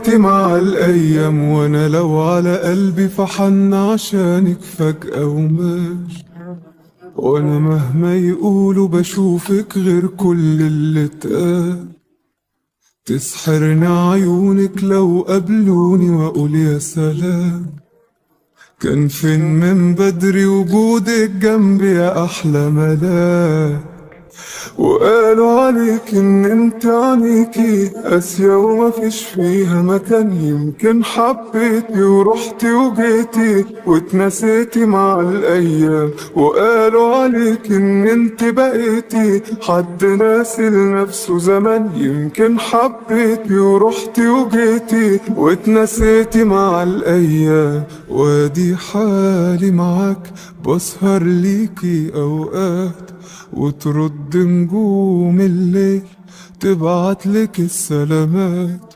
نسيتي مع الأيام، وأنا لو على قلبي فحن عشانك فجأة وماشي. وأنا مهما يقولوا بشوفك غير كل اللي اتقال. تسحرني عيونك لو قابلوني وأقول يا سلام. كان فين من بدري وجودك جنبي يا أحلى ملاك. وقالوا عليك ان انت عليكي قاسية ومفيش فيها مكان. يمكن حبيتي ورحتي وجيتي واتنسيتي مع الايام. وقالوا عليك ان انت بقيتي حد ناسي لنفسه زمان. يمكن حبيتي ورحتي وجيتي واتنسيتي مع الايام. وادي حالي معاك بسهر ليكي اوقات، وترد نجوم الليل تبعتلك السلامات.